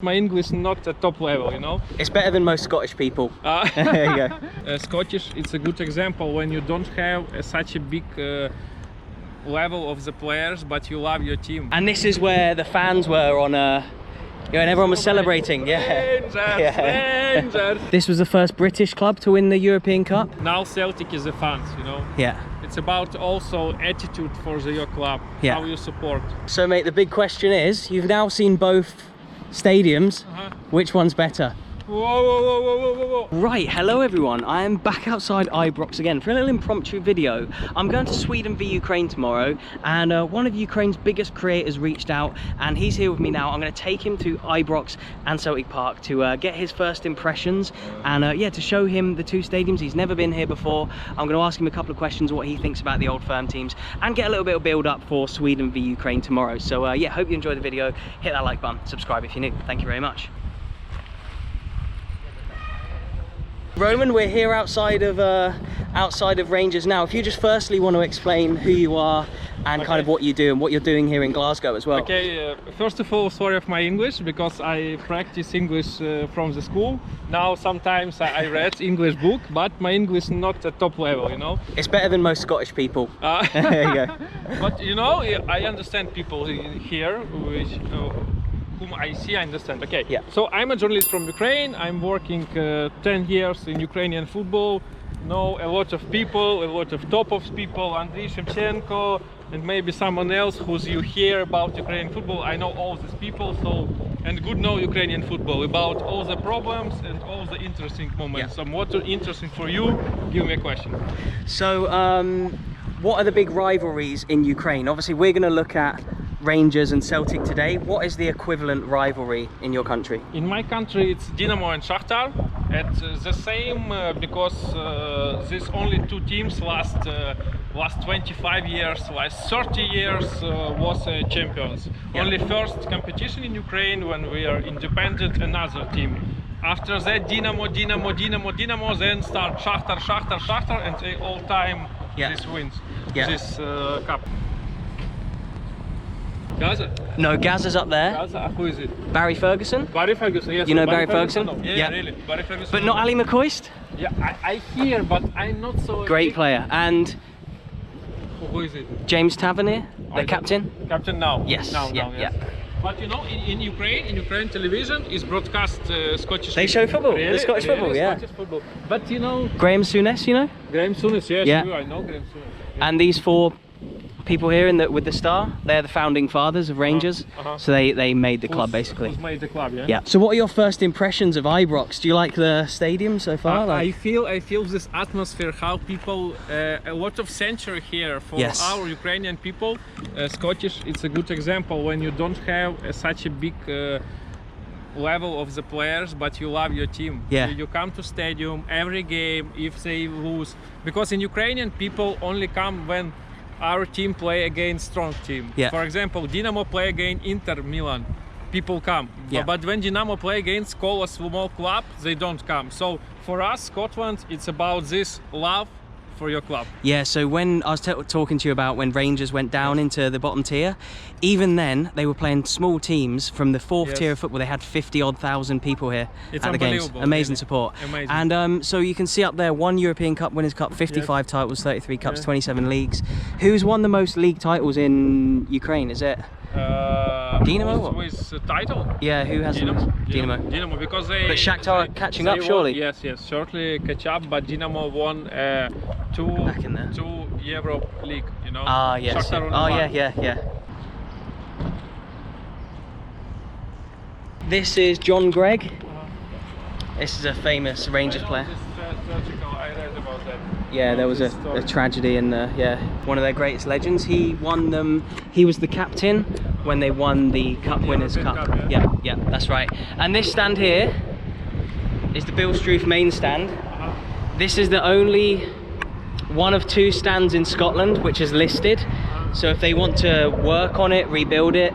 My English is not at top level, you know. It's better than most Scottish people. There you go. Scottish, it's a good example when you don't have such a big level of the players, but you love your team. And this is where the fans were on and everyone was celebrating. Rangers, Rangers. This was the first British club to win the European Cup. Now Celtic is the fans, you know. Yeah. It's about also attitude for your club, how you support. So mate, the big question is, you've now seen both stadiums. Which one's better? Whoa, whoa, whoa, whoa, whoa, whoa. Right, hello everyone. I am back outside Ibrox again for a little impromptu video. I'm going to Sweden v Ukraine tomorrow, and one of Ukraine's biggest creators reached out, and he's here with me now. I'm going to take him to Ibrox and Celtic Park to get his first impressions, and yeah, to show him the two stadiums. He's never been here before. I'm going to ask him a couple of questions, what he thinks about the old firm teams, and get a little bit of build up for Sweden v Ukraine tomorrow. So yeah, hope you enjoy the video. Hit that like button, subscribe if you're new. Thank you very much. Roman, we're here outside of Rangers now. If you just firstly want to explain who you are and kind of what you do and what you're doing here in Glasgow as well. Okay, first of all, sorry of my English, because I practice English from the school. Now sometimes I read English book, but my English is not at top level, you know. It's better than most Scottish people. There you go. But you know, I understand people here, which whom I see, I understand. Okay, yeah. So I'm a journalist from Ukraine. I'm working 10 years in Ukrainian football. Know a lot of people, a lot of top of people, Andriy Shevchenko, and maybe someone else who's you hear about Ukrainian football. I know all these people, so and good know Ukrainian football about all the problems and all the interesting moments. Yeah. So what is interesting for you? Give me a question. So what are the big rivalries in Ukraine? Obviously we're going to look at Rangers and Celtic today. What is the equivalent rivalry in your country? In my country it's Dynamo and Shakhtar. It's the same because these only two teams last 25 years, last 30 years was champions. Yeah. Only first competition in Ukraine when we are independent, another team. After that Dynamo, then start Shakhtar, and they all time this wins this cup. Gaza? No, Gaza's up there. Gaza, who is it? Barry Ferguson? Barry Ferguson, yes. You know Barry Ferguson? Yeah, really. Barry Ferguson. But not Ali McCoist? Yeah, I hear, but I'm not so... Great player. And who is it? James Tavernier, the captain? Captain now. Yes. Now, yes. But you know, in Ukraine television is broadcast Scottish. They show football, really? the Scottish football, yeah. Scottish football. But you know... Graham Souness, you know? Graham Souness, yes, yeah. Sure, I know Graham Souness. Yeah. And these four people here with the star, they're the founding fathers of Rangers. So they made the club basically. Who's made the club, yeah? Yeah. So what are your first impressions of Ibrox? Do you like the stadium so far? I feel this atmosphere, how people, a lot of century here for our Ukrainian people. Scottish, it's a good example when you don't have such a big level of the players, but you love your team. Yeah. You come to stadium every game if they lose, because in Ukrainian people only come when our team play against strong team. Yeah. For example, Dynamo play against Inter Milan, people come. Yeah. But when Dynamo play against Kola small club, they don't come. So for us, Scotland, it's about this love for your club. Yeah, so when I was talking to you about when Rangers went down into the bottom tier, even then they were playing small teams from the fourth tier of football. They had 50,000 people here at the games. Amazing support. Amazing. And so you can see up there, 1 European Cup Winners' Cup, 55 titles, 33 cups, 27 leagues. Who's won the most league titles in Ukraine? Is it Dynamo? With title? Yeah, who has Dynamo. Dynamo, because they... But Shakhtar are catching up, surely? Yes, shortly catch up, but Dynamo won two Europe League, you know? Ah, yes. Yeah. This is John Gregg. This is a famous Rangers player. I read about that. Yeah, there was a tragedy in one of their greatest legends. He won them. He was the captain when they won the Cup Winners' Cup. Yeah, that's right. And this stand here is the Bill Struth main stand. This is the only one of two stands in Scotland which is listed. So if they want to work on it, rebuild it,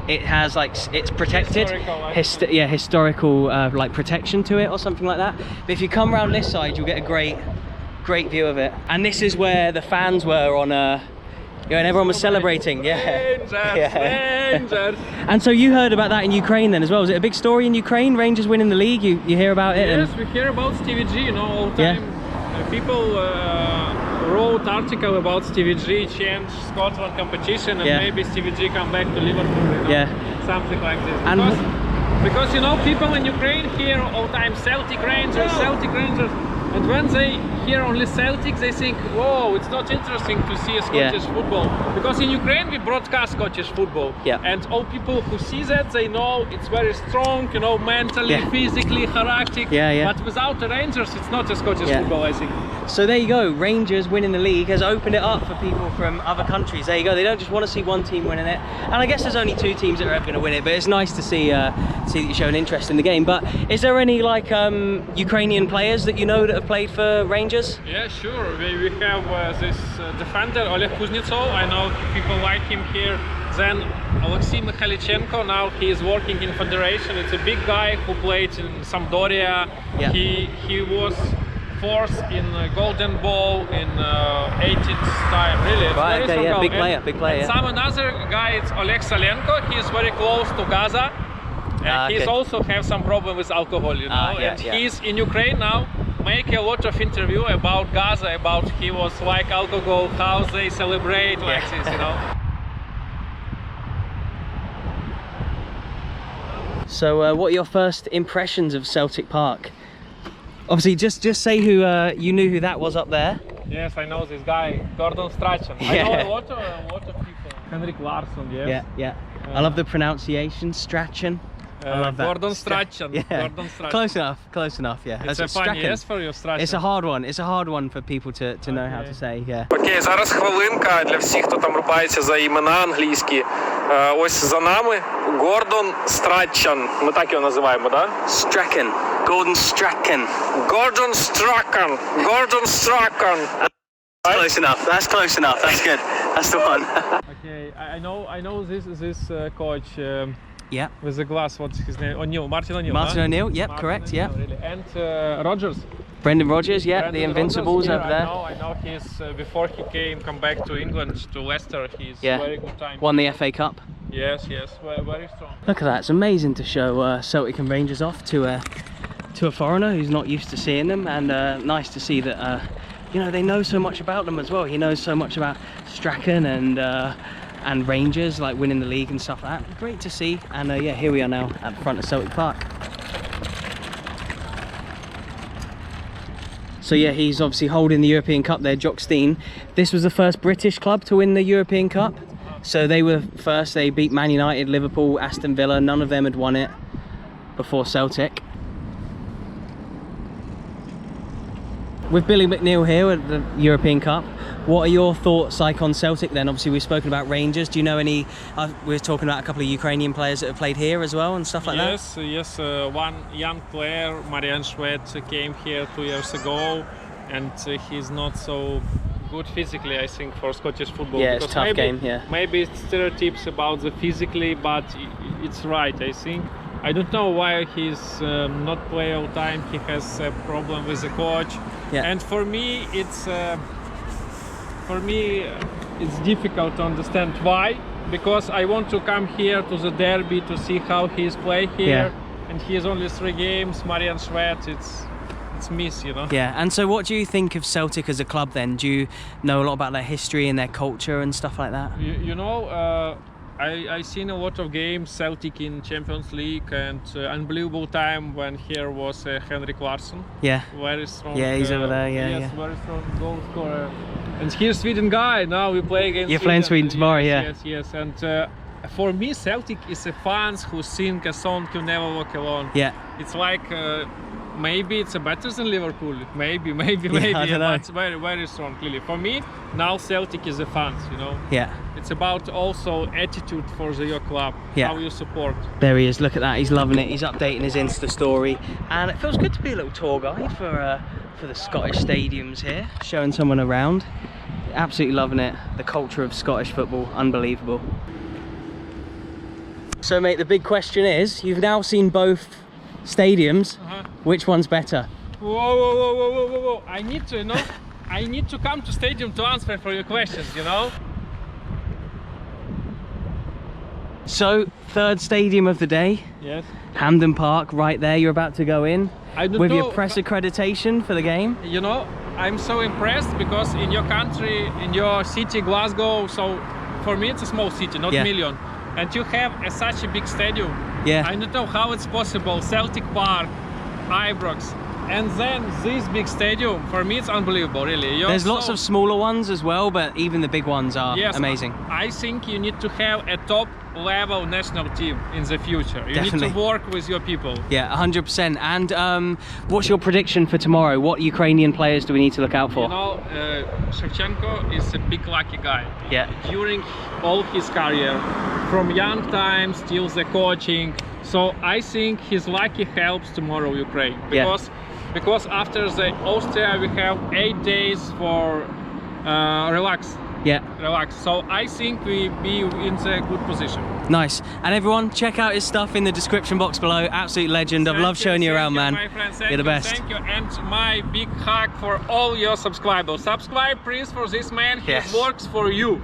it has it's protected. Historical like protection to it or something like that. But if you come around this side, you'll get a great view of it. And this is where the fans were on Yeah, and everyone was celebrating. Yeah. Rangers, Rangers. And so you heard about that in Ukraine then as well? Was it a big story in Ukraine? Rangers winning the league? You hear about it? Yes, we hear about Stevie G, you know, all the time. People wrote article about Stevie G change Scotland competition, and maybe Stevie G come back to Liverpool, you know, something like this. Because you know, people in Ukraine hear all the time Celtic Rangers, Celtic Rangers, and when they hear only Celtic, they think, whoa, it's not interesting to see a Scottish football. Because in Ukraine we broadcast Scottish football, and all people who see that, they know it's very strong, you know, mentally, physically, character. But without the Rangers, it's not a Scottish football, I think. So there you go, Rangers winning the league has opened it up for people from other countries. There you go, they don't just want to see one team winning it. And I guess there's only 2 teams that are ever going to win it, but it's nice to see that you show an interest in the game. But is there any like Ukrainian players that you know that have played for Rangers? Yeah, sure. We have this defender, Oleg Kuznetsov. I know people like him here. Then Alexei Mikhailichenko, now he is working in Federation. It's a big guy who played in Sampdoria. He was 4th in Golden Ball in 18th time. Really, it's right, very strong. Big player. Some another guy, it's Oleg Salenko. He is very close to Gaza. He's also have some problem with alcohol, you know. And he's in Ukraine now. Make a lot of interview about Gaza, about he was like alcohol, how they celebrate like this, you know. So what are your first impressions of Celtic Park? Obviously, just say who you knew who that was up there. Yes, I know this guy, Gordon Strachan. I know a lot of people. Henrik Larsson, yes. I love the pronunciation, Strachan. I love that. Gordon Strachan. Gordon Strachan. Close enough, It's a funny yes for you, Strachan. It's a hard one for people to know how to say, Окей, зараз хвилинка для всіх, хто там рубається за імена англійські. Ось за нами Гордон Страчан. Ми так його називаємо, да? Strachan. Gordon Strachan. Gordon Strachan. Gordon Strachan. Close enough. That's close enough. That's good. That's the one. Okay, I know this coach. With the glass, what's his name? Martin O'Neill. Martin O'Neill, Martin correct, O'Neill, really. And Rogers. Brendan Rodgers, Brendan the Invincibles Rodgers, over there. I know he's, before he come back to England, to Leicester, he's very good time. Won the FA Cup. Yes, very strong. Look at that, it's amazing to show Celtic and Rangers off to a foreigner who's not used to seeing them, and nice to see that, you know, they know so much about them as well. He knows so much about Strachan and Rangers, like winning the league and stuff like that. Great to see. And here we are now at the front of Celtic Park. So he's obviously holding the European Cup there, Jock Stein. This was the first British club to win the European Cup. So they were first, they beat Man United, Liverpool, Aston Villa. None of them had won it before Celtic. With Billy McNeil here at the European Cup, what are your thoughts like on Celtic then? Obviously we've spoken about Rangers. Do you know any, we were talking about a couple of Ukrainian players that have played here as well and stuff like that? Yes, one young player, Marian Shved, came here 2 years ago, and he's not so good physically, I think, for Scottish football. Yeah, it's a tough game, Maybe it's stereotypes about the physically, but it's right, I think. I don't know why he's not play all time. He has a problem with the coach, and for me it's difficult to understand why. Because I want to come here to the derby to see how he's playing here, and he has only 3 games. Marian Shved, it's miss, you know. Yeah, and so what do you think of Celtic as a club then? Do you know a lot about their history and their culture and stuff like that? You know. I seen a lot of games Celtic in Champions League, and unbelievable time when here was Henrik Larsson. Very strong. Yeah, he's over there. Yes, very strong goal scorer. And here's Sweden guy. Now we play against. You're playing Sweden tomorrow, Yes. And for me, Celtic is a fans who sing a song "You Never Walk Alone." It's like. Maybe it's better than Liverpool. Maybe. I don't know. But it's very strong, clearly. For me, now Celtic is a fans, you know. It's about also attitude for your club, how you support. There he is. Look at that. He's loving it. He's updating his Insta story, and it feels good to be a little tour guide for the Scottish stadiums here, showing someone around. Absolutely loving it. The culture of Scottish football, unbelievable. So, mate, the big question is: you've now seen both stadiums. Which one's better? Whoa. I need to come to stadium to answer for your questions, you know. So, third stadium of the day. Yes. Hampden Park, right there. You're about to go in I don't with know, your press accreditation for the game. You know, I'm so impressed because in your country, in your city, Glasgow, so for me it's a small city, not Yeah. million, and you have such a big stadium. Yeah. I don't know how it's possible. Celtic Park, Ibrox, and then this big stadium. For me, it's unbelievable, really. There's lots of smaller ones as well, but even the big ones are Yes, amazing. I think you need to have a top level national team in the future. You need Definitely. to work with your people. Yeah, 100%. And what's your prediction for tomorrow? What Ukrainian players do we need to look out for? You know, Shevchenko is a big lucky guy. Yeah. During all his career, from young times till the coaching. So I think his lucky helps tomorrow Ukraine. Because after the Austria we have 8 days for relax. Yeah. So I think we be in the good position. Nice. And everyone, check out his stuff in the description box below. Absolute legend. I've loved showing you around, man. My friend, You're the best. Thank you. And my big hug for all your subscribers. Subscribe, please, for this man. He Yes. works for you.